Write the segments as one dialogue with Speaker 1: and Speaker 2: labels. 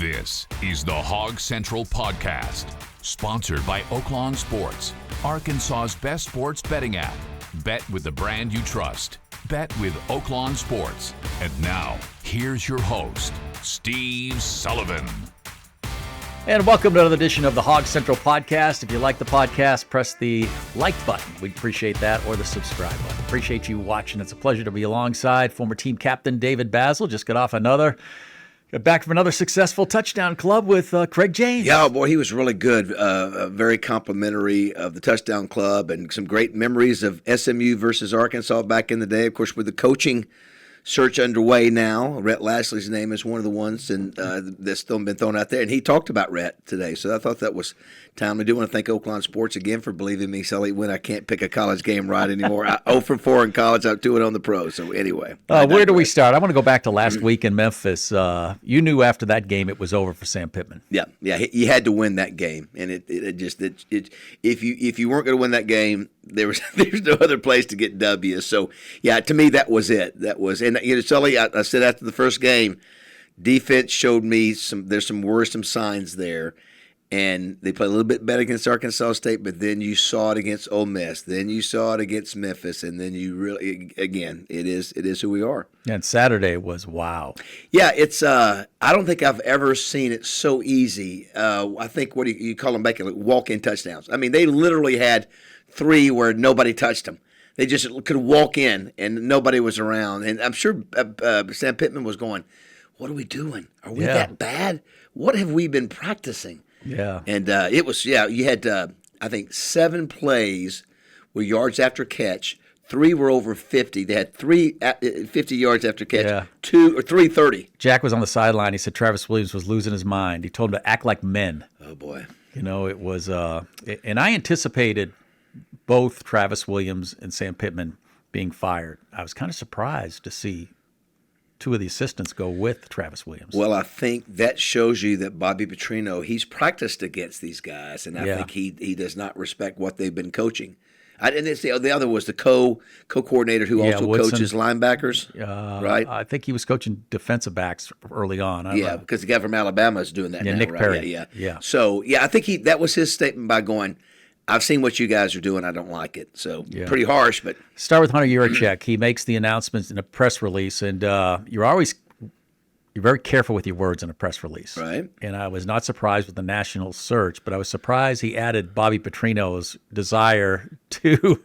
Speaker 1: This is the Hog Central Podcast, sponsored by Oaklawn Sports, Arkansas's best sports betting app. Bet with the brand you trust. Bet with Oaklawn Sports. And now, here's your host, Steve Sullivan.
Speaker 2: And welcome to another edition of the Hog Central Podcast. If you like the podcast, press the like button. We'd appreciate that, or the subscribe button. Appreciate you watching. It's a pleasure to be alongside former team captain David Basil. Just got back from another successful touchdown club with Craig James.
Speaker 3: Yeah, boy, he was really good. Very complimentary of the touchdown club, and some great memories of SMU versus Arkansas back in the day. Of course, with the coaching search underway now, Rhett Lashley's name is one of the ones that's still been thrown out there, and he talked about Rhett today, so I thought that was timely. I do want to thank Oaklawn Sports again for believing me, Sully, when I can't pick a college game right anymore. 0 for 4 in college, I'm 2-0 on the pro, so anyway.
Speaker 2: Where do we start? I want to go back to last week in Memphis. You knew after that game it was over for Sam Pittman.
Speaker 3: Yeah, he had to win that game, and if you weren't going to win that game, there's no other place to get W. So yeah, to me that was it. And Sully, I said after the first game, defense showed me there's some worrisome signs there, and they played a little bit better against Arkansas State, but then you saw it against Ole Miss, then you saw it against Memphis, and then you really, again, it is who we are.
Speaker 2: And Saturday was wow.
Speaker 3: Yeah, it's I don't think I've ever seen it so easy. I think what you call them back like walk-in touchdowns. I mean, they literally had 3 where nobody touched them. They just could walk in and nobody was around. And I'm sure Sam Pittman was going, what are we doing? Are we that bad? What have we been practicing?
Speaker 2: Yeah.
Speaker 3: And it was, you had, I think, 7 plays were yards after catch. 3 were over 50. They had 50 yards after catch, 2 or 3 30.
Speaker 2: Jack was on the sideline. He said Travis Williams was losing his mind. He told him to act like men.
Speaker 3: Oh, boy.
Speaker 2: You know, it was and I anticipated both Travis Williams and Sam Pittman being fired. I was kind of surprised to see 2 of the assistants go with Travis Williams.
Speaker 3: Well, I think that shows you that Bobby Petrino, he's practiced against these guys, and I think he does not respect what they've been coaching. And it's the other was the co-coordinator who also
Speaker 2: Woodson,
Speaker 3: coaches linebackers, right?
Speaker 2: I think he was coaching defensive backs early on.
Speaker 3: Because the guy from Alabama is doing that now,
Speaker 2: Nick
Speaker 3: right?
Speaker 2: Perry.
Speaker 3: Yeah. So, I think that was his statement by going, I've seen what you guys are doing. I don't like it. So pretty harsh, but
Speaker 2: start with Hunter Yurachek. He makes the announcements in a press release, and you're very careful with your words in a press release.
Speaker 3: Right.
Speaker 2: And I was not surprised with the national search, but I was surprised he added Bobby Petrino's desire to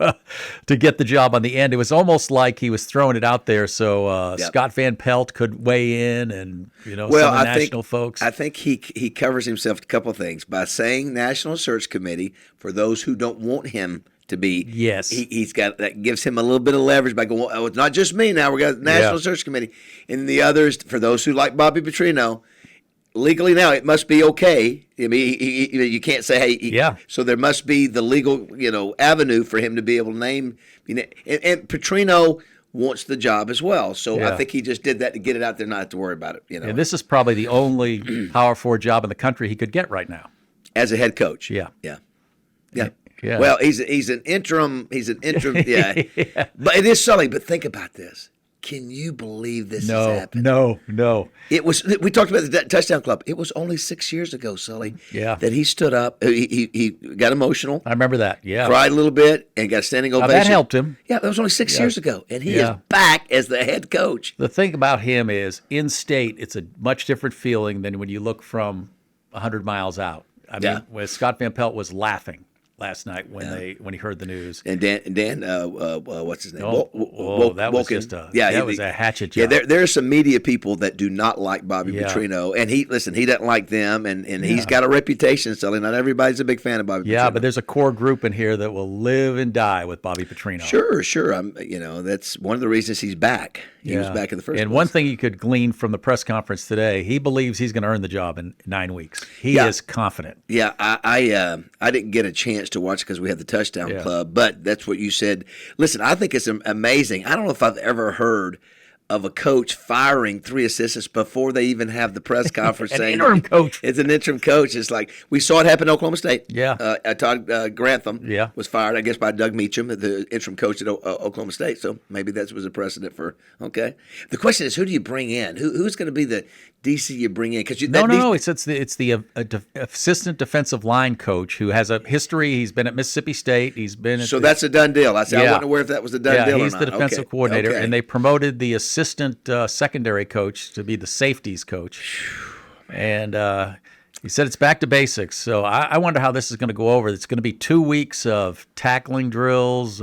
Speaker 2: get the job on the end. It was almost like he was throwing it out there so Scott Van Pelt could weigh in, and some of the national folks.
Speaker 3: I think he covers himself a couple of things by saying National Search Committee for those who don't want him to be.
Speaker 2: Yes.
Speaker 3: He's got that gives him a little bit of leverage by going, oh, it's not just me now. We got the National Search Committee. And the others, for those who like Bobby Petrino, legally now it must be okay. I mean, you can't say, hey, so there must be the legal, avenue for him to be able to name. And Petrino wants the job as well. So I think he just did that to get it out there, not have to worry about it.
Speaker 2: And this is probably the only Power 4 job in the country he could get right now.
Speaker 3: As a head coach. Yeah. Well, he's an interim. Yeah. But it is Sully. But think about this. Can you believe this has happened?
Speaker 2: No.
Speaker 3: It was. We talked about the touchdown club. It was only 6 years ago, Sully.
Speaker 2: Yeah.
Speaker 3: That he stood up. He got emotional.
Speaker 2: I remember that. Yeah.
Speaker 3: Cried a little bit and got a standing ovation.
Speaker 2: That helped him.
Speaker 3: Yeah, that was only 6 years ago, and he is back as the head coach.
Speaker 2: The thing about him is, in state, it's a much different feeling than when you look from 100 miles out. I mean, when Scott Van Pelt was laughing last night when he heard the news.
Speaker 3: And Dan, what's his name?
Speaker 2: That was just a hatchet job.
Speaker 3: Yeah, there are some media people that do not like Bobby Petrino, and he doesn't like them, and he's got a reputation, Sully. Not everybody's a big fan of Bobby Petrino.
Speaker 2: Yeah, but there's a core group in here that will live and die with Bobby Petrino.
Speaker 3: Sure. That's one of the reasons he's back. He was back in the first place.
Speaker 2: And one thing you could glean from the press conference today, he believes he's going to earn the job in 9 weeks. He is confident.
Speaker 3: Yeah, I didn't get a chance to watch because we had the touchdown club, but that's what you said. Listen, I think it's amazing. I don't know if I've ever heard of a coach firing 3 assistants before they even have the press conference saying
Speaker 2: interim coach.
Speaker 3: It's an interim coach. It's like we saw it happen in Oklahoma State.
Speaker 2: Yeah.
Speaker 3: Todd Grantham was fired, I guess, by Doug Meacham, the interim coach at Oklahoma State. So maybe that was a precedent for, okay. The question is, who do you bring in? Who's going to be the DC you bring in? Because
Speaker 2: no. It's the assistant defensive line coach who has a history. He's been at Mississippi State. He's been at
Speaker 3: that's a done deal. I wasn't aware if that was a done deal or not.
Speaker 2: He's the defensive coordinator, and they promoted the assistant secondary coach to be the safeties coach. And he said it's back to basics. So I wonder how this is going to go over. It's going to be 2 weeks of tackling drills.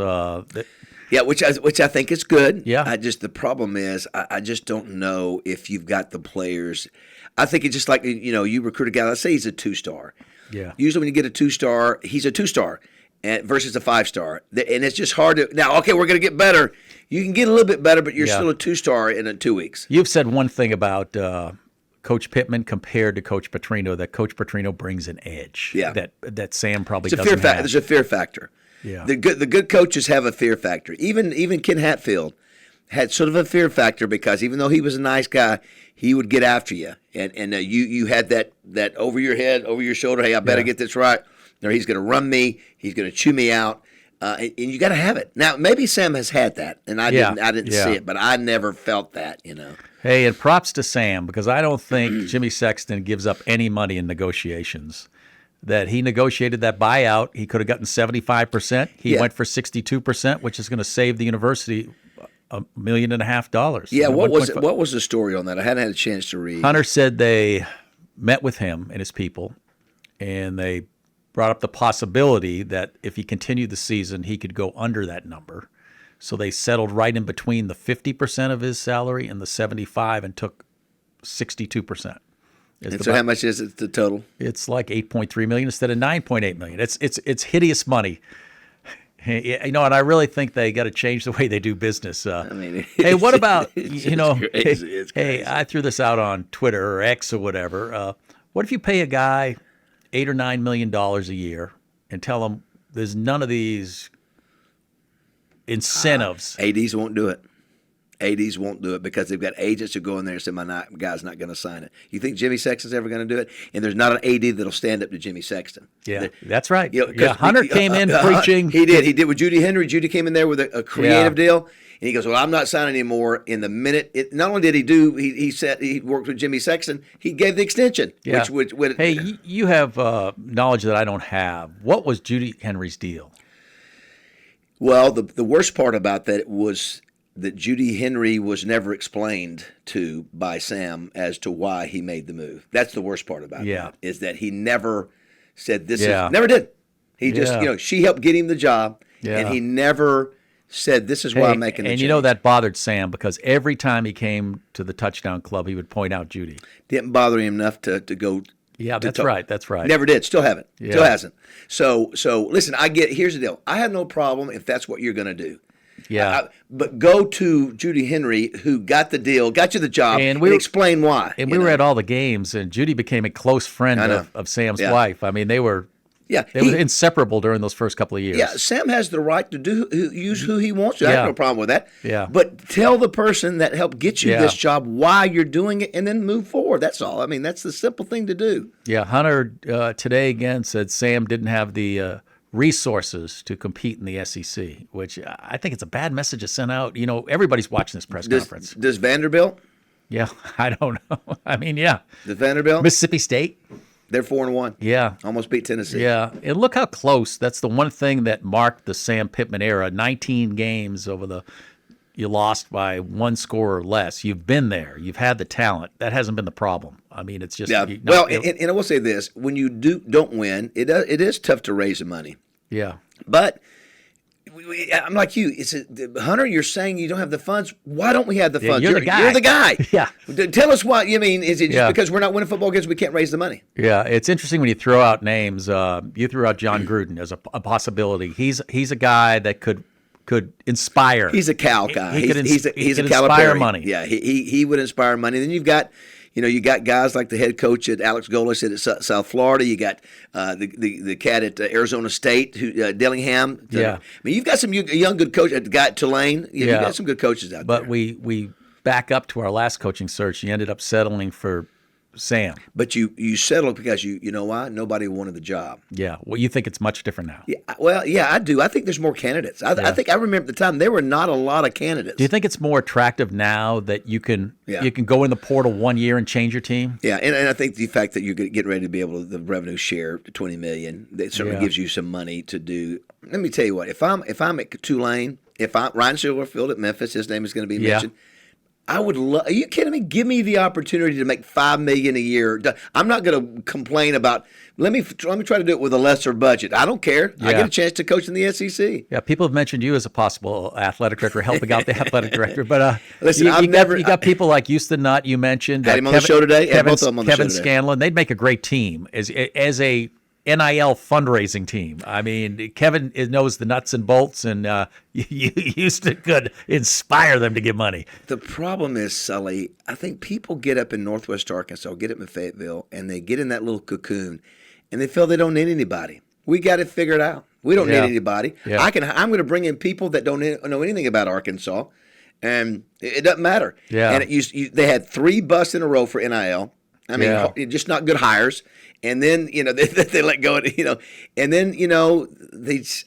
Speaker 3: Which I think is good.
Speaker 2: Yeah.
Speaker 3: The problem is I just don't know if you've got the players. I think it's just like, you recruit a guy, let's say he's a 2-star.
Speaker 2: Yeah.
Speaker 3: Usually when you get a 2-star, he's a 2-star versus a 5-star. And it's just hard to, now, okay, we're going to get better. You can get a little bit better, but you're still a 2-star in 2 weeks.
Speaker 2: You've said one thing about Coach Pittman compared to Coach Petrino, that Coach Petrino brings an edge.
Speaker 3: Yeah.
Speaker 2: That Sam probably
Speaker 3: doesn't have. There's a fear factor.
Speaker 2: Yeah.
Speaker 3: The good coaches have a fear factor. Even Ken Hatfield had sort of a fear factor because even though he was a nice guy, he would get after you, and you had that over your head, over your shoulder. Hey, I better get this right, or he's going to run me. He's going to chew me out, and you got to have it. Now maybe Sam has had that, and I didn't see it, but I never felt that.
Speaker 2: Hey, and props to Sam, because I don't think Jimmy Sexton gives up any money in negotiations. That he negotiated that buyout. He could have gotten 75%. He went for 62%, which is going to save the university $1.5 million.
Speaker 3: Yeah, what was it? What was the story on that? I hadn't had a chance to read.
Speaker 2: Hunter said they met with him and his people, and they brought up the possibility that if he continued the season, he could go under that number. So they settled right in between the 50% of his salary and the 75%, and took 62%.
Speaker 3: And so how much is it the total?
Speaker 2: It's like $8.3 million instead of $9.8 million. It's hideous money. And I really think they got to change the way they do business. Hey, what about
Speaker 3: It's crazy.
Speaker 2: Hey, I threw this out on Twitter or X or whatever. What if you pay a guy $8 or $9 million a year and tell him there's none of these incentives?
Speaker 3: ADs won't do it. ADs won't do it because they've got agents who go in there and say, my guy's not going to sign it. You think Jimmy Sexton's ever going to do it? And there's not an AD that'll stand up to Jimmy Sexton.
Speaker 2: Yeah, that's right. Hunter came in preaching.
Speaker 3: He did with Judy Henry. Judy came in there with a creative deal. And he goes, well, I'm not signing anymore. In the minute, not only did he said he worked with Jimmy Sexton, he gave the extension.
Speaker 2: Yeah. You have knowledge that I don't have. What was Judy Henry's deal?
Speaker 3: Well, the worst part about that was that Judy Henry was never explained to by Sam as to why he made the move. That's the worst part about it, is that he never said this. Never did. He just, she helped get him the job, and he never said, this is why I'm making the change.
Speaker 2: And that bothered Sam, because every time he came to the touchdown club, he would point out Judy.
Speaker 3: Didn't bother him enough to go.
Speaker 2: Yeah, that's right. That's right.
Speaker 3: Never did. Still haven't. Yeah. Still hasn't. So listen, here's the deal. I have no problem if that's what you're going to do.
Speaker 2: Yeah.
Speaker 3: But go to Judy Henry, who got the deal, got you the job, and explain why.
Speaker 2: And we were at all the games, and Judy became a close friend of Sam's wife. I mean, they were inseparable during those first couple of years.
Speaker 3: Yeah, Sam has the right to use who he wants to. I have no problem with that.
Speaker 2: Yeah.
Speaker 3: But tell the person that helped get you this job why you're doing it, and then move forward. That's all. I mean, that's the simple thing to do.
Speaker 2: Yeah, Hunter today again said Sam didn't have the resources to compete in the SEC, which I think it's a bad message to send out. Everybody's watching this press conference.
Speaker 3: Does Vanderbilt?
Speaker 2: Yeah, I don't know. I mean, yeah.
Speaker 3: Does Vanderbilt?
Speaker 2: Mississippi State?
Speaker 3: They're 4-1.
Speaker 2: Yeah.
Speaker 3: Almost beat Tennessee.
Speaker 2: Yeah. And look how close. That's the one thing that marked the Sam Pittman era. 19 games you lost by one score or less. You've been there. You've had the talent. That hasn't been the problem. I mean, it's just
Speaker 3: and I will say this: when you don't win, it is tough to raise the money.
Speaker 2: Yeah.
Speaker 3: But I'm like you. Hunter, you're saying you don't have the funds. Why don't we have the funds?
Speaker 2: You're the guy.
Speaker 3: You're the guy.
Speaker 2: Yeah.
Speaker 3: Tell us why. You mean is it just because we're not winning football games we can't raise the money?
Speaker 2: Yeah. It's interesting when you throw out names. You threw out John Gruden as a possibility. He's a guy that could inspire.
Speaker 3: He's a Cal guy. He's a
Speaker 2: inspire money.
Speaker 3: Yeah. He would inspire money. Then you've got. You got guys like the head coach at Alex Goliath at South Florida. You got the cat at Arizona State, Dillingham.
Speaker 2: Yeah.
Speaker 3: I mean, you've got some young good coaches. The guy at Tulane. You've got some good coaches out there.
Speaker 2: But we back up to our last coaching search. He ended up settling for Sam.
Speaker 3: But you settled because you know why? Nobody wanted the job.
Speaker 2: Yeah. Well, you think it's much different now?
Speaker 3: Yeah. Well, yeah, I do. I think there's more candidates. I think I remember at the time there were not a lot of candidates.
Speaker 2: Do you think it's more attractive now that you can go in the portal 1 year and change your team?
Speaker 3: Yeah, and I think the fact that you're getting ready to be able to the revenue share $20 million, that certainly gives you some money to do. Let me tell you what. If I'm at Tulane, Ryan Silverfield at Memphis, his name is going to be mentioned. I would love. Are you kidding me? Give me the opportunity to make $5 million a year. I'm not going to complain about. Let me try to do it with a lesser budget. I don't care. I get a chance to coach in the SEC.
Speaker 2: Yeah, people have mentioned you as a possible athletic director, helping out the athletic director. But
Speaker 3: listen,
Speaker 2: you got people like Houston Nutt. You mentioned
Speaker 3: had him on the show today.
Speaker 2: Kevin Scanlon. They'd make a great team as a NIL fundraising team. I mean, Kevin knows the nuts and bolts, and Houston could inspire them to give money.
Speaker 3: The problem is, Sully, I think people get up in Northwest Arkansas, get up in Fayetteville, and they get in that little cocoon, and they feel they don't need anybody. We got it figured out. We don't need anybody. Yeah. I'm going to bring in people that don't know anything about Arkansas, and it doesn't matter.
Speaker 2: Yeah.
Speaker 3: And they had 3 busts in a row for NIL. I mean, just not good hires. And then, they let go, and then,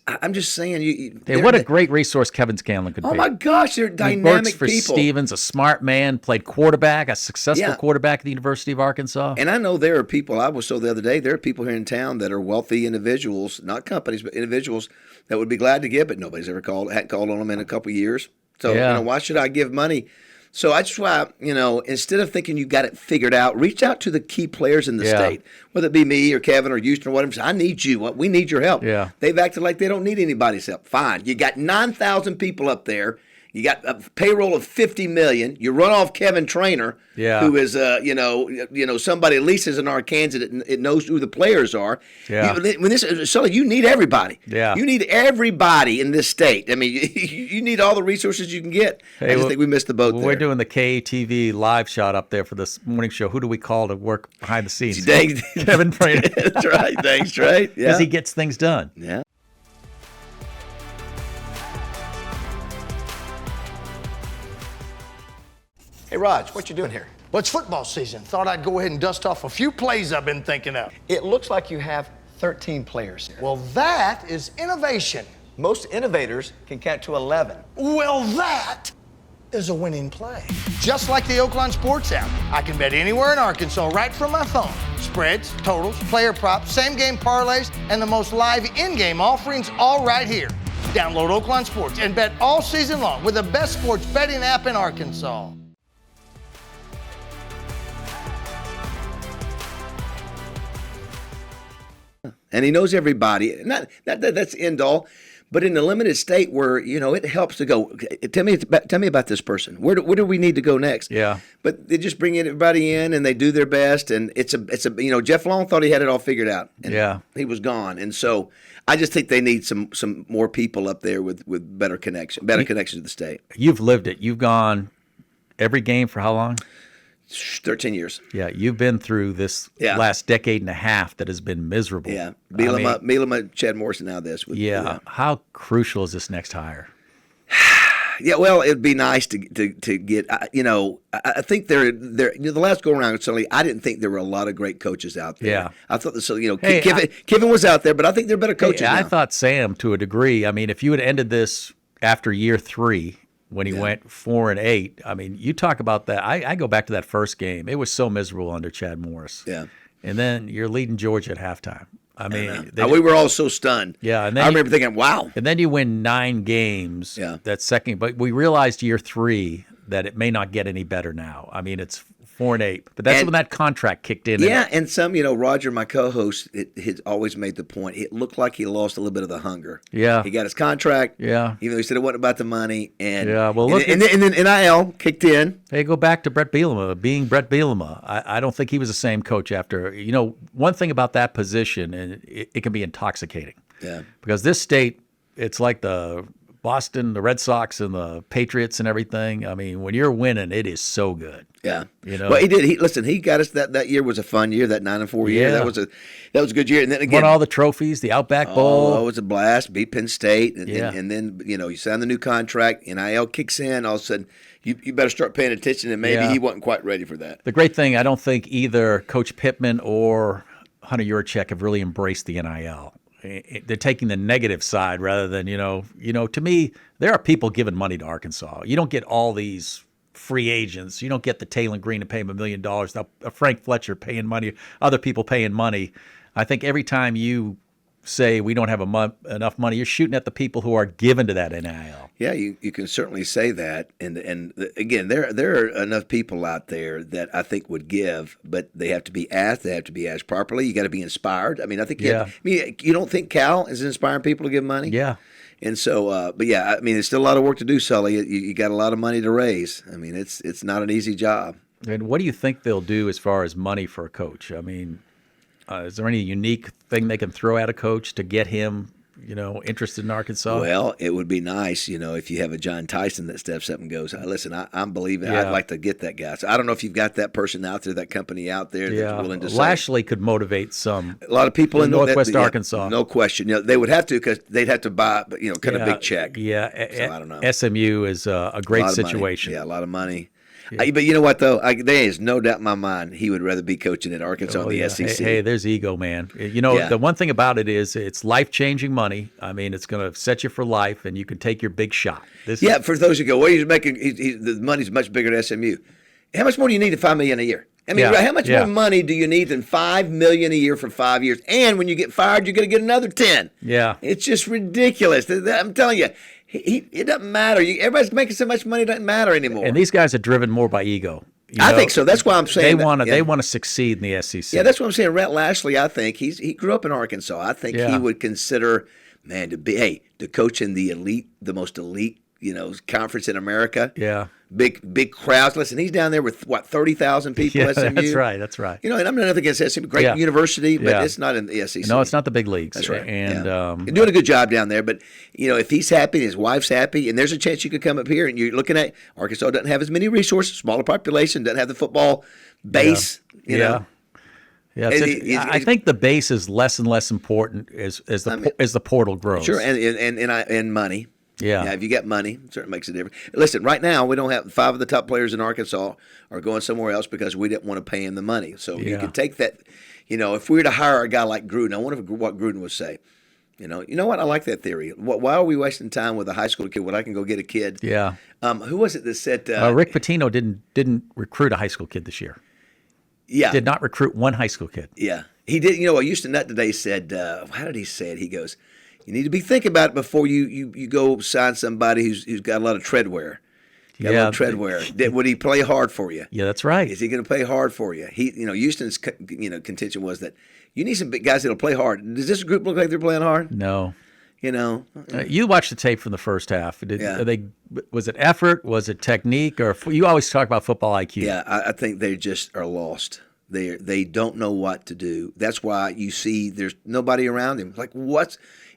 Speaker 3: I'm just saying.
Speaker 2: What a great resource Kevin Scanlon could be.
Speaker 3: Oh, my gosh, they're dynamic
Speaker 2: he works for
Speaker 3: people.
Speaker 2: Stevens, a smart man, played quarterback, a successful quarterback at the University of Arkansas.
Speaker 3: And I know there are people, I was told the other day, there are people here in town that are wealthy individuals, not companies, but individuals that would be glad to give, but nobody's ever hadn't called on them in a couple of years. So, why should I give money? So that's why, instead of thinking you got it figured out, reach out to the key players in the state, whether it be me or Kevin or Houston or whatever. Say, I need you. We need your help.
Speaker 2: Yeah.
Speaker 3: They've acted like they don't need anybody's help. Fine. You got 9,000 people up there. You got a payroll of $50 million. You run off Kevin Trainer, who is, somebody at least is an Arkansas that knows who the players are.
Speaker 2: Yeah.
Speaker 3: You need everybody.
Speaker 2: Yeah.
Speaker 3: You need everybody in this state. I mean, you need all the resources you can get. I just think we missed the boat there.
Speaker 2: We're doing the KATV live shot up there for this morning show. Who do we call to work behind the scenes? Kevin Trainer.
Speaker 3: That's right. Thanks, right? Yeah.
Speaker 2: Because he gets things done.
Speaker 3: Yeah.
Speaker 4: Hey, Raj, what you doing here?
Speaker 5: Well, it's football season. Thought I'd go ahead and dust off a few plays I've been thinking of.
Speaker 4: It looks like you have 13 players here.
Speaker 5: Well, that is innovation.
Speaker 4: Most innovators can count to 11.
Speaker 5: Well, that is a winning play. Just like the Oaklawn Sports app, I can bet anywhere in Arkansas right from my phone. Spreads, totals, player props, same-game parlays, and the most live in-game offerings all right here. Download Oaklawn Sports and bet all season long with the best sports betting app in Arkansas.
Speaker 3: And he knows everybody. Not that's end all, but in a limited state where it helps to go. Tell me about this person. Where do we need to go next?
Speaker 2: Yeah.
Speaker 3: But they just bring everybody in and they do their best. And it's a Jeff Long thought he had it all figured out. And he was gone. And so I just think they need some more people up there with better connection to the state.
Speaker 2: You've lived it. You've gone every game for how long?
Speaker 3: 13 years.
Speaker 2: Yeah, you've been through this last decade and a half that has been miserable.
Speaker 3: Yeah, Bielema, Chad Morrison, now this.
Speaker 2: How crucial is this next hire?
Speaker 3: Yeah, well, it'd be nice to get. I think the last go around. Certainly, I didn't think there were a lot of great coaches out there.
Speaker 2: Yeah,
Speaker 3: I thought Kevin was out there, but I think there are better coaches. Now.
Speaker 2: I thought Sam to a degree. I mean, if you had ended this after year 3. When he went 4-8, I mean, you talk about that. I go back to that first game. It was so miserable under Chad Morris.
Speaker 3: Yeah.
Speaker 2: And then you're leading Georgia at halftime. I mean,
Speaker 3: we were all so stunned.
Speaker 2: Yeah. And then
Speaker 3: I remember thinking, wow.
Speaker 2: And then you win 9 games.
Speaker 3: Yeah.
Speaker 2: That second. But we realized year 3 that it may not get any better now. I mean, it's 4-8. But that's when that contract kicked in.
Speaker 3: Yeah, and Roger, my co-host, has always made the point. It looked like he lost a little bit of the hunger.
Speaker 2: Yeah.
Speaker 3: He got his contract.
Speaker 2: Yeah.
Speaker 3: Even though he said it wasn't about the money. And
Speaker 2: and
Speaker 3: then NIL kicked in.
Speaker 2: Hey, go back to Brett Bielema, being Brett Bielema. I don't think he was the same coach after. One thing about that position, and it can be intoxicating.
Speaker 3: Yeah.
Speaker 2: Because this state, it's like the Boston, the Red Sox, and the Patriots and everything. I mean, when you're winning, it is so good.
Speaker 3: Yeah. Well, he did. He got us that year was a fun year. That 9-4 year. That was a good year. And then again,
Speaker 2: won all the trophies, the Outback Bowl.
Speaker 3: Oh, it was a blast. Beat Penn State, and then you sign the new contract. NIL kicks in. All of a sudden, you better start paying attention, and maybe he wasn't quite ready for that.
Speaker 2: The great thing, I don't think either Coach Pittman or Hunter Yurachek have really embraced the NIL. They're taking the negative side rather than, to me, there are people giving money to Arkansas. You don't get all these free agents. You don't get the Taylor Green to pay him $1 million, Frank Fletcher paying money, other people paying money. I think every time you say we don't have enough money, you're shooting at the people who are given to that NIL.
Speaker 3: Yeah, you can certainly say that, and again, there are enough people out there that I think would give, but they have to be asked. They have to be asked properly. You got to be inspired. I mean, I think you don't think Cal is inspiring people to give money?
Speaker 2: Yeah.
Speaker 3: And so, but yeah, I mean, there's still a lot of work to do, Sully. You got a lot of money to raise. I mean, it's not an easy job.
Speaker 2: And what do you think they'll do as far as money for a coach? I mean, is there any unique thing they can throw at a coach to get him, interested in Arkansas?
Speaker 3: Well, it would be nice, if you have a John Tyson that steps up and goes, listen, I'm believing.
Speaker 2: Yeah.
Speaker 3: I'd like to get that guy. So I don't know if you've got that person out there, that company out there that's willing to say.
Speaker 2: Lashley could motivate a
Speaker 3: lot of people in
Speaker 2: Northwest Arkansas.
Speaker 3: No question. They would have to because they'd have to buy, kind of big check.
Speaker 2: Yeah.
Speaker 3: So I don't know.
Speaker 2: SMU is a great situation.
Speaker 3: Yeah, a lot of money. Yeah. But you know what, though? There is no doubt in my mind he would rather be coaching at Arkansas in the SEC.
Speaker 2: Hey, there's ego, man. The one thing about it is it's life-changing money. I mean, it's going to set you for life, and you can take your big shot.
Speaker 3: For those who go, well, he's making the money's much bigger at SMU. How much more do you need than $5 million a year? I mean, how much more money do you need than $5 million a year for 5 years? And when you get fired, you're going to get another 10.
Speaker 2: Yeah,
Speaker 3: it's just ridiculous. I'm telling you. It doesn't matter. Everybody's making so much money; it doesn't matter anymore.
Speaker 2: And these guys are driven more by ego.
Speaker 3: I think so. That's why I'm saying
Speaker 2: they want to succeed in the SEC.
Speaker 3: Yeah, that's what I'm saying. Rhett Lashley, I think he grew up in Arkansas. I think he would consider, to coach in the most elite, conference in America.
Speaker 2: Yeah.
Speaker 3: Big crowds. Listen, he's down there with 30,000 people.
Speaker 2: Yeah,
Speaker 3: SMU.
Speaker 2: That's right.
Speaker 3: And I'm not nothing against SMU, great university, but it's not in the SEC.
Speaker 2: No, it's not the big leagues.
Speaker 3: That's right.
Speaker 2: And
Speaker 3: you're doing a good job down there. But if he's happy, and his wife's happy, and there's a chance you could come up here, and you're looking at Arkansas doesn't have as many resources, smaller population, doesn't have the football base.
Speaker 2: Yeah. I think the base is less and less important as the portal grows.
Speaker 3: Sure, and money.
Speaker 2: Yeah,
Speaker 3: if you get money, it certainly makes a difference. Listen, right now we don't have 5 of the top players in Arkansas are going somewhere else because we didn't want to pay him the money. So you can take that. If we were to hire a guy like Gruden, I wonder what Gruden would say. You know what? I like that theory. Why are we wasting time with a high school kid when I can go get a kid?
Speaker 2: Yeah.
Speaker 3: Who was it that said?
Speaker 2: Rick Pitino didn't recruit a high school kid this year.
Speaker 3: Yeah.
Speaker 2: Did not recruit one high school kid.
Speaker 3: Yeah, he did. Houston Nutt today said. How did he say it? He goes, you need to be thinking about it before you go sign somebody who's got a lot of treadwear. Would he play hard for you?
Speaker 2: Yeah, that's right.
Speaker 3: Is he going to play hard for you? Houston's contention was that you need some big guys that'll play hard. Does this group look like they're playing hard?
Speaker 2: No.
Speaker 3: You
Speaker 2: watched the tape from the first half. Was it effort? Was it technique? Or you always talk about football IQ?
Speaker 3: Yeah, I think they just are lost. They don't know what to do. That's why you see there's nobody around him. Like,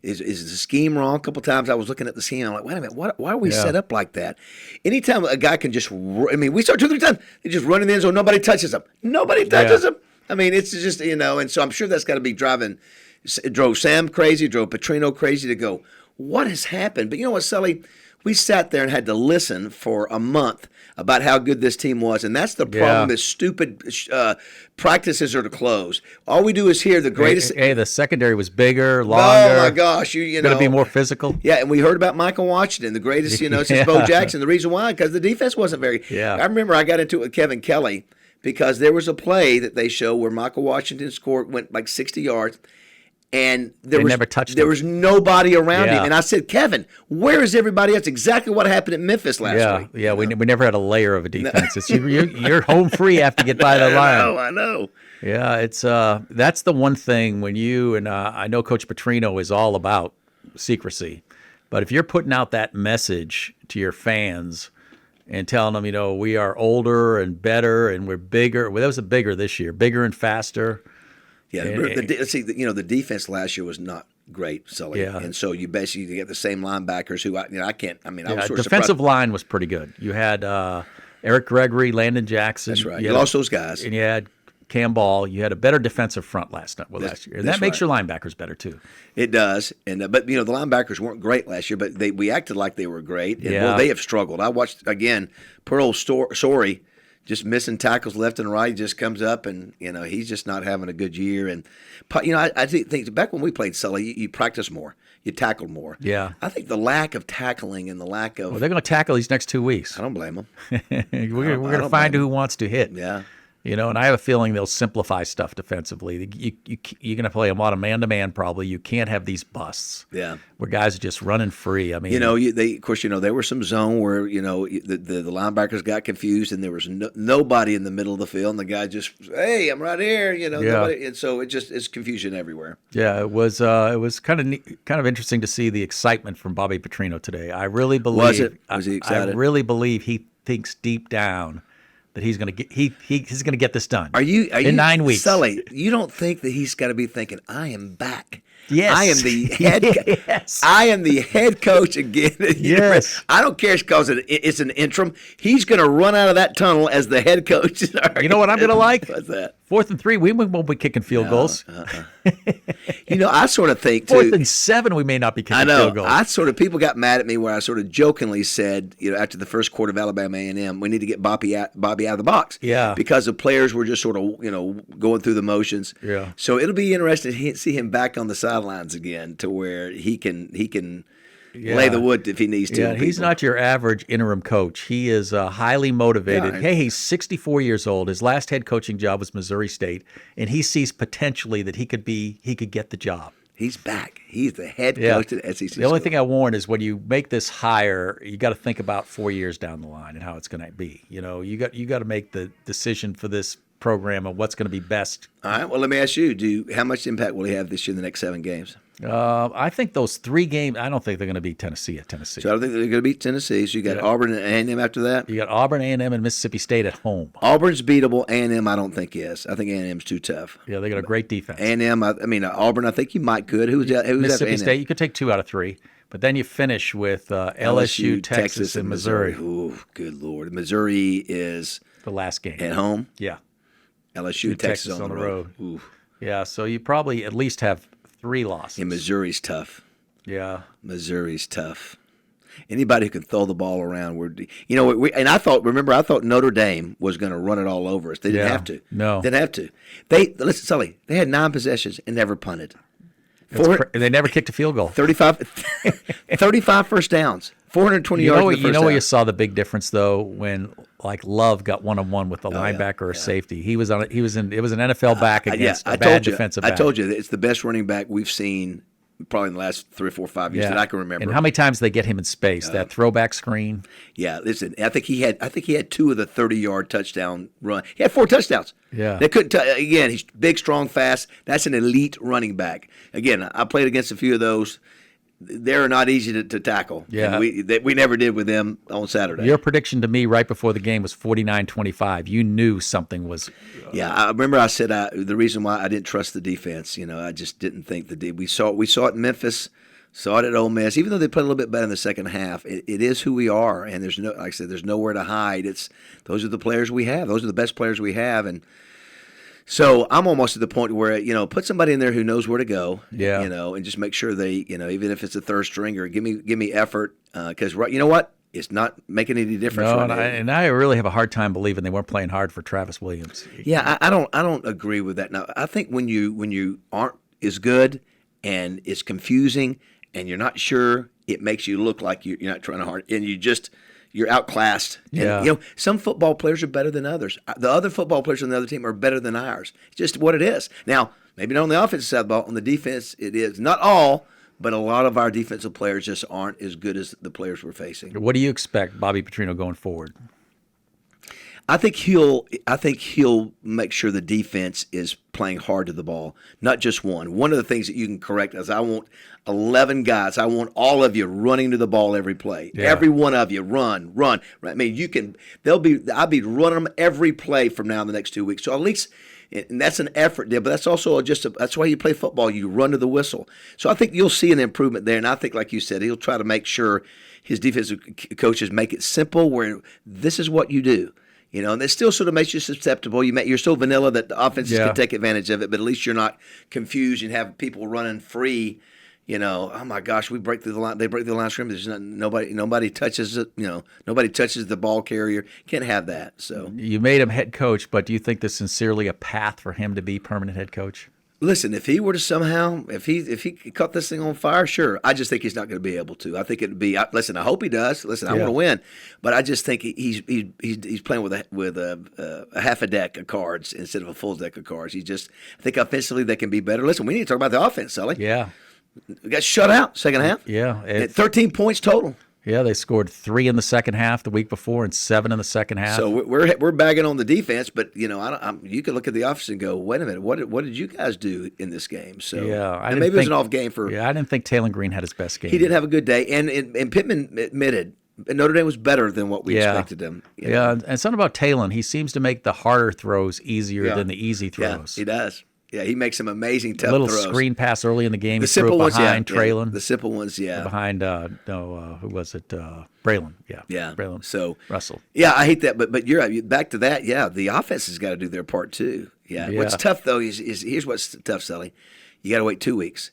Speaker 3: is the scheme wrong? A couple times I was looking at the scheme. I'm like, wait a minute, why are we set up like that? Anytime a guy can just, we start 2 or 3 times, they just run in the end zone. Nobody touches them. Nobody touches them. I mean, it's just, and so I'm sure that's got to be drove Sam crazy, drove Petrino crazy to go, what has happened? But you know what, Sully? We sat there and had to listen for a month about how good this team was, and that's the problem. Is stupid practices are to close. All we do is hear the greatest.
Speaker 2: Hey, the secondary was bigger, longer.
Speaker 3: Oh my gosh, you
Speaker 2: going to be more physical.
Speaker 3: Yeah, and we heard about Michael Washington, the greatest, since Bo Jackson. The reason why, because the defense wasn't very.
Speaker 2: Yeah.
Speaker 3: I remember I got into it with Kevin Kelly because there was a play that they show where Michael Washington went like 60 yards. And there was nobody around him. And I said, Kevin, where is everybody else? Exactly what happened at Memphis last week.
Speaker 2: Yeah, we never had a layer of a defense. It's you're home free after you get by the line.
Speaker 3: I know.
Speaker 2: Yeah, it's that's the one thing when you and I know Coach Petrino is all about secrecy, but if you're putting out that message to your fans and telling them, we are older and better and we're bigger. Well, that was bigger this year, bigger and faster.
Speaker 3: Yeah, the defense last year was not great, Sully.
Speaker 2: Yeah.
Speaker 3: And so you basically get the same linebackers who I can't. I mean, I was sort of
Speaker 2: defensive
Speaker 3: surprised.
Speaker 2: line was pretty good. You had Eric Gregory, Landon Jackson.
Speaker 3: That's right. You lost those guys,
Speaker 2: and you had Cam Ball. You had a better defensive front last year. And that makes your linebackers better, too.
Speaker 3: It does. And but, the linebackers weren't great last year, but we acted like they were great. And,
Speaker 2: yeah.
Speaker 3: They have struggled. I watched, again, poor old Sorey just missing tackles left and right. He just comes up and, he's just not having a good year. And, I think back when we played Sully, you practiced more. You tackled more.
Speaker 2: Yeah.
Speaker 3: I think the lack of tackling and the lack of...
Speaker 2: Well, they're going to tackle these next 2 weeks.
Speaker 3: I don't blame them.
Speaker 2: We're going to find who wants to hit.
Speaker 3: Yeah.
Speaker 2: And I have a feeling they'll simplify stuff defensively. You're going to play a lot of man-to-man probably. You can't have these busts.
Speaker 3: Yeah.
Speaker 2: Where guys are just running free. I mean,
Speaker 3: there was some zone where, the linebackers got confused and there was nobody in the middle of the field. And the guy just, hey, I'm right here, nobody, and so it's confusion everywhere.
Speaker 2: Yeah, it was kind of interesting to see the excitement from Bobby Petrino today. I really believe.
Speaker 3: Was he excited?
Speaker 2: I really believe he thinks deep down that he's going to get this done.
Speaker 3: Are you
Speaker 2: in 9 weeks,
Speaker 3: Sully? You don't think that he's got to be thinking, I am back?
Speaker 2: Yes,
Speaker 3: I am the head.
Speaker 2: Yes.
Speaker 3: I am the head coach again.
Speaker 2: Yes,
Speaker 3: I don't care because it's an interim. He's going to run out of that tunnel as the head coach.
Speaker 2: You know what I'm going to like?
Speaker 3: What's that?
Speaker 2: 4th and 3, we won't be kicking field goals.
Speaker 3: I sort of think too.
Speaker 2: 4th and 7, we may not be kicking field goals.
Speaker 3: People got mad at me where I sort of jokingly said, after the first quarter of Alabama A&M, we need to get Bobby out of the box.
Speaker 2: Yeah.
Speaker 3: Because the players were just sort of, going through the motions.
Speaker 2: Yeah.
Speaker 3: So it'll be interesting to see him back on the sidelines again, to where he can lay the wood if he needs to.
Speaker 2: Yeah, he's not your average interim coach. He is highly motivated.
Speaker 3: Yeah.
Speaker 2: Hey, he's 64 years old. His last head coaching job was Missouri State, and he sees potentially that he could get the job.
Speaker 3: He's back. He's the head coach at SEC.
Speaker 2: The only thing I warn is when you make this hire, you got to think about 4 years down the line and how it's going to be. You got to make the decision for this program of what's going to be best.
Speaker 3: All right. Well, let me ask you: how much impact will he have this year in the next 7 games?
Speaker 2: I think those 3 games. I don't think they're going to beat Tennessee at Tennessee.
Speaker 3: So I don't think they're going to beat Tennessee. So you got Auburn and A&M after that.
Speaker 2: You got Auburn, A&M, and Mississippi State at home.
Speaker 3: Auburn's beatable. A&M, I don't think is. I think A&M's too tough.
Speaker 2: Yeah, they got a great defense.
Speaker 3: A&M, Auburn, I think you might could. Who's
Speaker 2: Mississippi
Speaker 3: A&M?
Speaker 2: State? You could take 2 out of 3, but then you finish with LSU, Texas, and Missouri.
Speaker 3: Ooh, good Lord! Missouri is
Speaker 2: the last game
Speaker 3: at home.
Speaker 2: Yeah.
Speaker 3: LSU, Texas on the road. Ooh.
Speaker 2: Yeah, so you probably at least have 3 losses.
Speaker 3: And Missouri's tough.
Speaker 2: Yeah.
Speaker 3: Missouri's tough. Anybody who can throw the ball around, I thought Notre Dame was going to run it all over us. They didn't have to.
Speaker 2: No.
Speaker 3: Didn't have to. Listen, Sully, they had 9 possessions and never punted.
Speaker 2: They never kicked a field goal.
Speaker 3: 35 first downs. 420 yards in the first half.
Speaker 2: Where you saw the big difference though when Love got 1-on-1 with a linebacker or safety. It was an NFL back against a bad defensive back.
Speaker 3: I told you it's the best running back we've seen probably in the last 3 or 4 or 5 years that I can remember.
Speaker 2: And how many times they get him in space? That throwback screen.
Speaker 3: Yeah, listen. I think he had 2 of the 30-yard touchdown run. He had 4 touchdowns.
Speaker 2: Yeah,
Speaker 3: they couldn't. Again, he's big, strong, fast. That's an elite running back. Again, I played against a few of those. They're not easy to tackle.
Speaker 2: Yeah,
Speaker 3: and we never did with them on Saturday.
Speaker 2: Your prediction to me right before the game was 49-25. You knew something was.
Speaker 3: Yeah, I remember I said the reason why I didn't trust the defense. I just didn't think we saw it in Memphis, saw it at Ole Miss. Even though they played a little bit better in the second half, it is who we are, and there's like I said, there's nowhere to hide. Those are the players we have. Those are the best players we have, and. So I'm almost at the point where, put somebody in there who knows where to go, and just make sure they, even if it's a third stringer, give me effort. Because, you know what? It's not making any difference.
Speaker 2: No, and I really have a hard time believing they weren't playing hard for Travis Williams.
Speaker 3: Yeah, I don't agree with that. Now, I think when you aren't as good and it's confusing and you're not sure, it makes you look like you're not trying hard, and you're outclassed.
Speaker 2: Yeah.
Speaker 3: And, some football players are better than others. The other football players on the other team are better than ours. It's just what it is. Now, maybe not on the offensive side of the ball. On the defense, it is. Not all, but a lot of our defensive players just aren't as good as the players we're facing.
Speaker 2: What do you expect Bobby Petrino going forward?
Speaker 3: I think he'll make sure the defense is playing hard to the ball, not just one. One of the things that you can correct is I want 11 guys. I want all of you running to the ball every play. Yeah. Every one of you run. Right? I mean, I'll be running them every play from now in the next 2 weeks. So at least, and that's an effort there, but that's also that's why you play football. You run to the whistle. So I think you'll see an improvement there, and I think, like you said, he'll try to make sure his defensive coaches make it simple where this is what you do. And it still sort of makes you susceptible. You're so vanilla that the offenses can take advantage of it, but at least you're not confused and have people running free. Oh my gosh, we break through the line. They break through the line of scrimmage. There's nobody touches it. Nobody touches the ball carrier. Can't have that. So
Speaker 2: you made him head coach, but do you think there's sincerely a path for him to be permanent head coach?
Speaker 3: Listen, if he were to somehow, if he caught this thing on fire, sure. I just think he's not going to be able to. I think it'd be. Listen, I hope he does. Listen, I want to win, but I just think he's playing with a half a deck of cards instead of a full deck of cards. I think offensively they can be better. Listen, we need to talk about the offense, Sully.
Speaker 2: Yeah,
Speaker 3: we got shut out second half.
Speaker 2: Yeah,
Speaker 3: at 13 points total.
Speaker 2: Yeah, they scored 3 in the second half the week before and 7 in the second half.
Speaker 3: So we're bagging on the defense, but you can look at the offense and go, wait a minute, what did you guys do in this game? So maybe it was an off game for.
Speaker 2: Yeah, I didn't think Taylor Green had his best game.
Speaker 3: He didn't have a good day, and Pittman admitted Notre Dame was better than what we expected them.
Speaker 2: Yeah, and something about Taylor, he seems to make the harder throws easier than the easy throws.
Speaker 3: Yeah, he does. Yeah, he makes some amazing tough
Speaker 2: throws.
Speaker 3: throws.
Speaker 2: Screen pass early in the game.
Speaker 3: The simple ones,
Speaker 2: behind Traylon.
Speaker 3: The simple ones,
Speaker 2: Behind, who was it? Braylon. Yeah. Braylon.
Speaker 3: So
Speaker 2: Russell.
Speaker 3: Yeah, I hate that, but you're right. Back to that. Yeah, the offense has got to do their part too. Yeah. What's tough though is here's what's tough, Sully. You got to wait 2 weeks.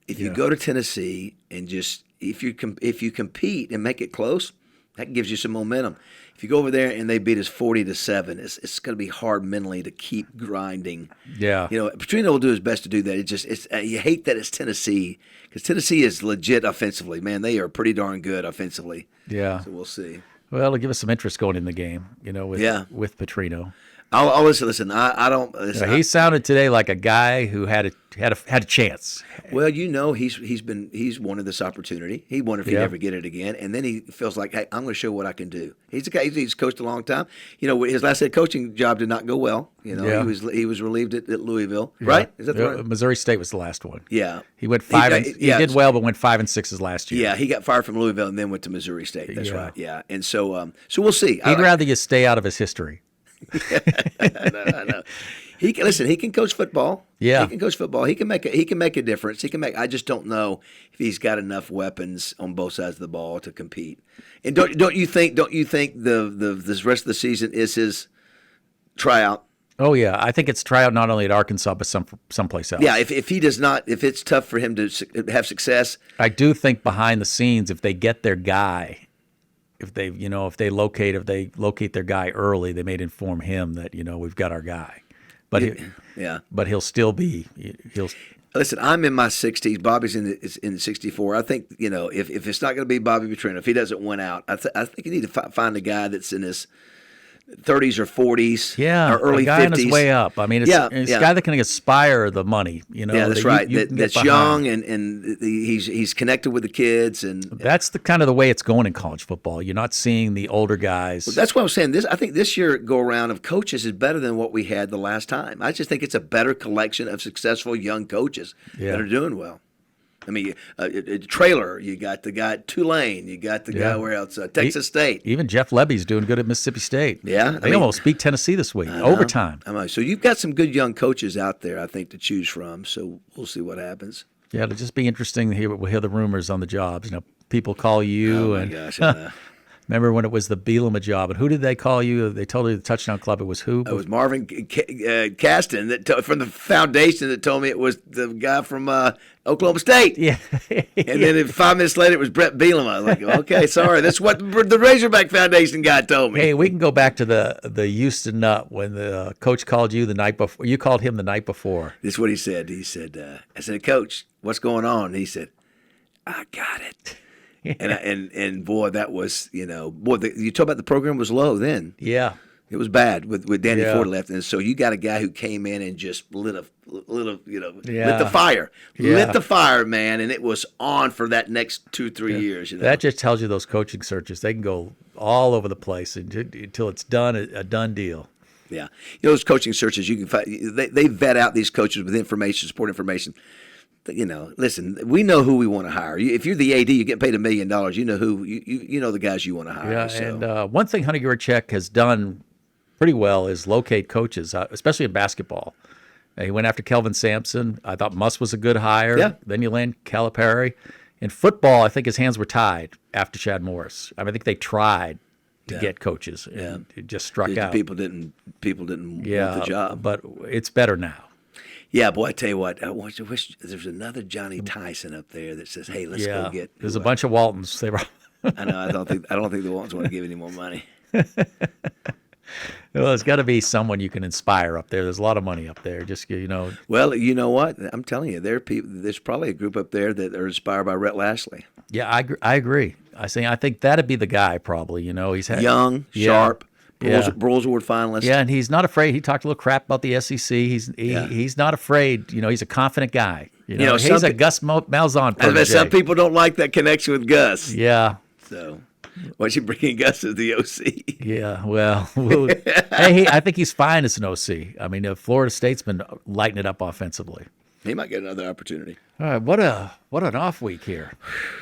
Speaker 3: If you go to Tennessee and just if you compete and make it close, that gives you some momentum. If you go over there and they beat us 40-7, it's going to be hard mentally to keep grinding.
Speaker 2: Yeah.
Speaker 3: Petrino will do his best to do that. You hate that it's Tennessee because Tennessee is legit offensively. Man, they are pretty darn good offensively.
Speaker 2: Yeah.
Speaker 3: So we'll see.
Speaker 2: Well, it'll give us some interest going in the game, with Petrino.
Speaker 3: I'll listen. I don't. Listen,
Speaker 2: he sounded today like a guy who had a chance.
Speaker 3: Well, he's wanted this opportunity. He wondered if he'd ever get it again, and then he feels like, hey, I'm going to show what I can do. He's a guy. He's coached a long time. His last head coaching job did not go well. He was relieved at Louisville, right? Is that right?
Speaker 2: Missouri State was the last one.
Speaker 3: Yeah,
Speaker 2: he went 5. He did well, but went 5-6 his last year.
Speaker 3: Yeah, he got fired from Louisville and then went to Missouri State. That's right. Yeah, and so we'll see.
Speaker 2: He'd rather you stay out of his history.
Speaker 3: No. He can coach football.
Speaker 2: Yeah,
Speaker 3: he can coach football. He can make a difference. I just don't know if he's got enough weapons on both sides of the ball to compete. And don't you think this rest of the season is his tryout?
Speaker 2: Oh yeah, I think it's tryout not only at Arkansas but someplace else.
Speaker 3: Yeah, if he does not, if it's tough for him to have success,
Speaker 2: I do think behind the scenes, if they get their guy. If they locate their guy early, they may inform him that we've got our guy, but he'll still be
Speaker 3: Listen, I'm in my 60s. Bobby's in 64. I think if it's not going to be Bobby Petrino, if he doesn't win out, I think you need to find a guy that's in his 30s or 40s, or early 50s.
Speaker 2: A guy on his way up. I mean, it's a guy that can aspire the money. Yeah,
Speaker 3: that's right. That's young and he's connected with the kids, and
Speaker 2: that's the kind of the way it's going in college football. You're not seeing the older guys.
Speaker 3: Well, that's what I'm saying. I think this year go around of coaches is better than what we had the last time. I just think it's a better collection of successful young coaches that are doing well. I mean, Trailer, you got the guy at Tulane, you got the guy where else? Texas State.
Speaker 2: Even Jeff Lebby's doing good at Mississippi State.
Speaker 3: Yeah.
Speaker 2: They almost beat Tennessee this week, overtime.
Speaker 3: So you've got some good young coaches out there, I think, to choose from. So we'll see what happens.
Speaker 2: Yeah, it'll just be interesting to hear. We'll hear the rumors on the jobs. People call you.
Speaker 3: Oh, my gosh, I know.
Speaker 2: Remember when it was the Bielema job? And who did they call you? They told you the touchdown club. It was who?
Speaker 3: It was Marvin Caston from the foundation that told me it was the guy from Oklahoma State.
Speaker 2: Yeah.
Speaker 3: And then 5 minutes later, it was Brett Bielema. I was like, okay, sorry. That's what the Razorback Foundation guy told me.
Speaker 2: Hey, we can go back to the Houston Nut when the coach called you the night before. You called him the night before.
Speaker 3: This is what he said. He said, I said, Coach, what's going on? And he said, I got it. And boy, that was, you talk about the program was low then.
Speaker 2: Yeah.
Speaker 3: It was bad with Danny Ford left. And so you got a guy who came in and just lit the fire.
Speaker 2: Yeah.
Speaker 3: Lit the fire, man, and it was on for that next 2-3 years.
Speaker 2: That just tells you those coaching searches, they can go all over the place until it's done, a done deal.
Speaker 3: Yeah. Those coaching searches, you can find, they vet out these coaches with information, support information. Listen, we know who we want to hire. If you're the AD, you get paid $1 million. You know who you know the guys you want to hire.
Speaker 2: Yeah,
Speaker 3: so.
Speaker 2: And one thing Hunter Yurachek has done pretty well is locate coaches, especially in basketball. He went after Kelvin Sampson. I thought Muss was a good hire.
Speaker 3: Yeah.
Speaker 2: Then you land Calipari. In football, I think his hands were tied after Chad Morris. I think they tried to get coaches, and it just struck out.
Speaker 3: People didn't want the job.
Speaker 2: But it's better now.
Speaker 3: Yeah, boy, I tell you what, I wish there's another Johnny Tyson up there that says, "Hey, let's go get."
Speaker 2: There's a bunch of Waltons. They were.
Speaker 3: I know. I don't think the Waltons want to give any more money.
Speaker 2: Well, there's got to be someone you can inspire up there. There's a lot of money up there. Just
Speaker 3: Well, you know what? I'm telling you, there's probably a group up there that are inspired by Rhett Lashley.
Speaker 2: Yeah, I agree. I think that'd be the guy probably. He's
Speaker 3: Young, sharp, Broyles Award finalist.
Speaker 2: Yeah, and he's not afraid. He talked a little crap about the SEC. He's not afraid. He's a confident guy. He's a Gus Malzahn protege.
Speaker 3: Some people don't like that connection with Gus.
Speaker 2: Yeah.
Speaker 3: So. Why don't you bring in Gus as the OC?
Speaker 2: Yeah, well hey, I think he's fine as an OC. I mean, Florida State's been lighting it up offensively.
Speaker 3: He might get another opportunity.
Speaker 2: All right, what an off week here.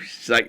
Speaker 3: It's like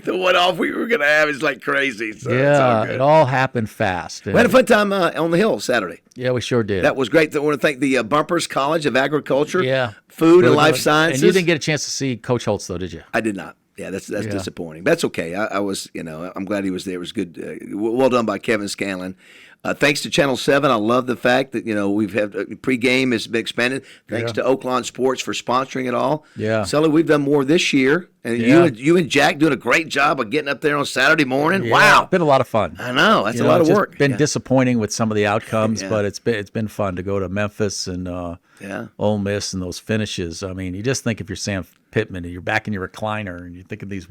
Speaker 3: the one off we were going to have is like crazy. So
Speaker 2: it all happened fast.
Speaker 3: We had a fun time on the Hill Saturday.
Speaker 2: Yeah, we sure did.
Speaker 3: That was great. I want to thank the Bumpers College of Agriculture,
Speaker 2: Food
Speaker 3: and Life Sciences.
Speaker 2: And you didn't get a chance to see Coach Holtz, though, did you?
Speaker 3: I did not. Yeah, that's disappointing. That's okay. I was, I'm glad he was there. It was good. Well done by Kevin Scanlon. Thanks to Channel 7. I love the fact that, we've had pregame has been expanded. Thanks to Oaklawn Sports for sponsoring it all.
Speaker 2: Yeah.
Speaker 3: Sully, we've done more this year. And you and Jack doing a great job of getting up there on Saturday morning.
Speaker 2: Yeah,
Speaker 3: wow.
Speaker 2: It's been a lot of fun.
Speaker 3: I know. That's a lot of work.
Speaker 2: It's been disappointing with some of the outcomes, but it's been fun to go to Memphis and Ole Miss and those finishes. I mean, you just think if you're Sam Pittman and you're back in your recliner and you think of these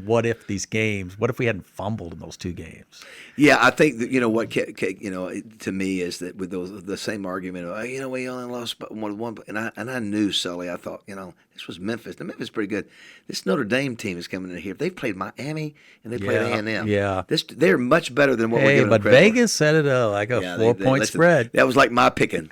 Speaker 2: these games, what if we hadn't fumbled in those two games?
Speaker 3: Yeah, I think that, what to me is that with the same argument of, we only lost one, and I knew, Sully, I thought, this was Memphis. The Memphis is pretty good. This Notre Dame team is coming in here. They've played Miami and they played A&M.
Speaker 2: Yeah.
Speaker 3: They're much better than what we're giving them credit
Speaker 2: Vegas set it like a 4-point spread.
Speaker 3: That was like my picking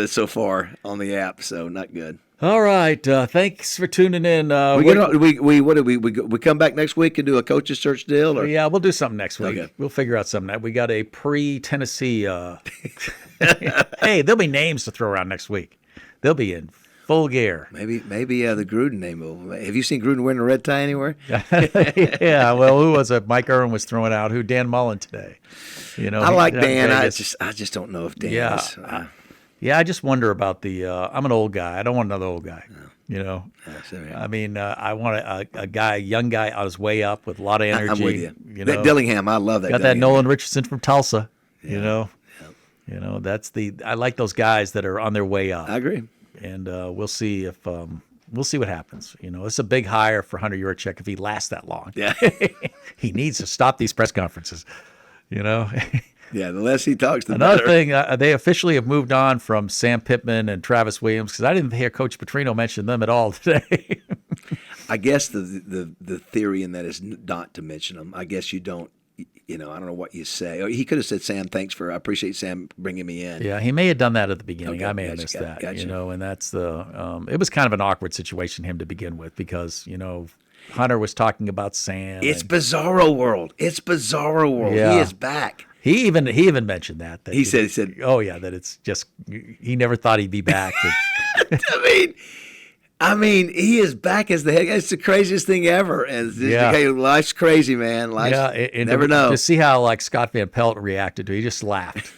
Speaker 3: so far on the app, so not good.
Speaker 2: All right. Thanks for tuning in.
Speaker 3: We come back next week and do a coach's search deal? Or?
Speaker 2: Yeah, we'll do something next week.
Speaker 3: Okay.
Speaker 2: We'll figure out something. We got a pre-Tennessee. Hey, there'll be names to throw around next week. They'll be in full gear.
Speaker 3: Maybe the Gruden name will. Have you seen Gruden wearing a red tie anywhere?
Speaker 2: Yeah. Well, who was it? Mike Irwin was throwing out. Who? Dan Mullen today.
Speaker 3: I like Dan. I just don't know if Dan is.
Speaker 2: Yeah, I just wonder about I'm an old guy. I don't want another old guy.
Speaker 3: No.
Speaker 2: I mean, I want a young guy on his way up with a lot of energy.
Speaker 3: I'm with you. That Dillingham, I love that.
Speaker 2: Got
Speaker 3: Dillingham.
Speaker 2: that Nolan Richardson from Tulsa.
Speaker 3: Yeah.
Speaker 2: That's I like those guys that are on their way up.
Speaker 3: I agree.
Speaker 2: And we'll see what happens. It's a big hire for Hunter Yurachek if he lasts that long.
Speaker 3: Yeah.
Speaker 2: He needs to stop these press conferences.
Speaker 3: Yeah, the less he talks, the
Speaker 2: Another
Speaker 3: better.
Speaker 2: thing, they officially have moved on from Sam Pittman and Travis Williams because I didn't hear Coach Petrino mention them at all today.
Speaker 3: I guess the theory in that is not to mention them. I guess you don't. I don't know what you say. He could have said, "Sam, thanks I appreciate Sam bringing me in."
Speaker 2: Yeah, he may have done that at the beginning.
Speaker 3: Okay,
Speaker 2: I may have missed that.
Speaker 3: Gotcha.
Speaker 2: And that's it was kind of an awkward situation him to begin with because Hunter was talking about Sam.
Speaker 3: It's Bizarro World.
Speaker 2: Yeah.
Speaker 3: He is back.
Speaker 2: He even mentioned that
Speaker 3: he said,
Speaker 2: "Oh yeah, that it's just he never thought he'd be back."
Speaker 3: I mean, he is back as the head guy. It's the craziest thing ever. And life's crazy, man. Never know.
Speaker 2: To see how Scott Van Pelt reacted to it, he just laughed.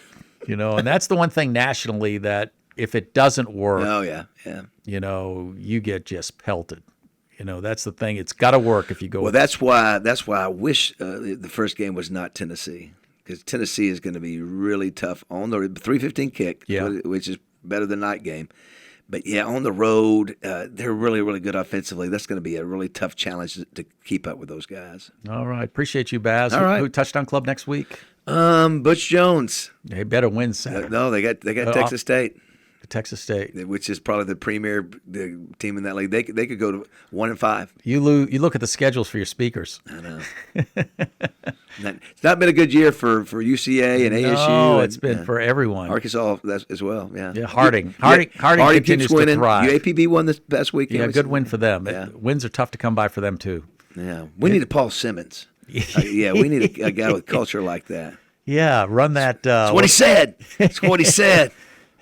Speaker 2: And that's the one thing nationally that if it doesn't work, you get just pelted. That's the thing. It's got to work if you go.
Speaker 3: Well, that's why I wish the first game was not Tennessee. Because Tennessee is going to be really tough on the 3:15 kick, which is better than night game. But, on the road, they're really, really good offensively. That's going to be a really tough challenge to keep up with those guys.
Speaker 2: All right. Appreciate you, Baz.
Speaker 3: All right.
Speaker 2: Who Touchdown Club next week?
Speaker 3: Butch Jones.
Speaker 2: They better win Saturday.
Speaker 3: No, they got Texas State.
Speaker 2: Texas State,
Speaker 3: which is probably the premier team in that league. They could go to 1-5.
Speaker 2: You look at the schedules for your speakers.
Speaker 3: I know. It's not been a good year for UCA and ASU.
Speaker 2: No, it's been for everyone.
Speaker 3: Arkansas as well. Yeah.
Speaker 2: Yeah. Harding continues
Speaker 3: keeps winning.
Speaker 2: To thrive.
Speaker 3: UAPB won this past week.
Speaker 2: Yeah, good win for them. Yeah. Wins are tough to come by for them too.
Speaker 3: Yeah. We need a Paul Simmons. We need a guy with culture like that.
Speaker 2: Yeah. Run that.
Speaker 3: That's what he said. That's what he said.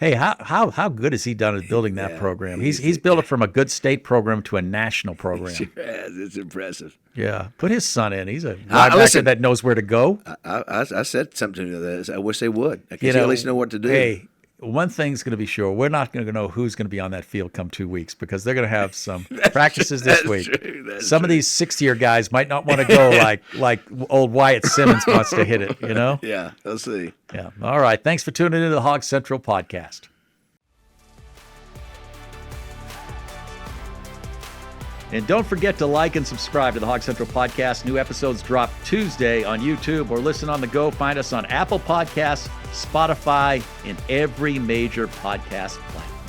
Speaker 2: Hey, how good has he done at building that program? He's built it from a good state program to a national program.
Speaker 3: Sure has. It's impressive.
Speaker 2: Yeah, put his son in. He's a linebacker that knows where to go.
Speaker 3: I said something to this. I wish they would. I can at least know what to do.
Speaker 2: Hey, one thing's going to be sure: we're not going to know who's going to be on that field come 2 weeks because they're going to have some practices this week. Some of these 6th-year guys might not want to go like old Wyatt Simmons wants to hit it.
Speaker 3: Yeah, we'll see.
Speaker 2: Yeah. All right. Thanks for tuning into the Hog Central Podcast. And don't forget to like and subscribe to the Hog Central Podcast. New episodes drop Tuesday on YouTube or listen on the go. Find us on Apple Podcasts, Spotify, and every major podcast platform.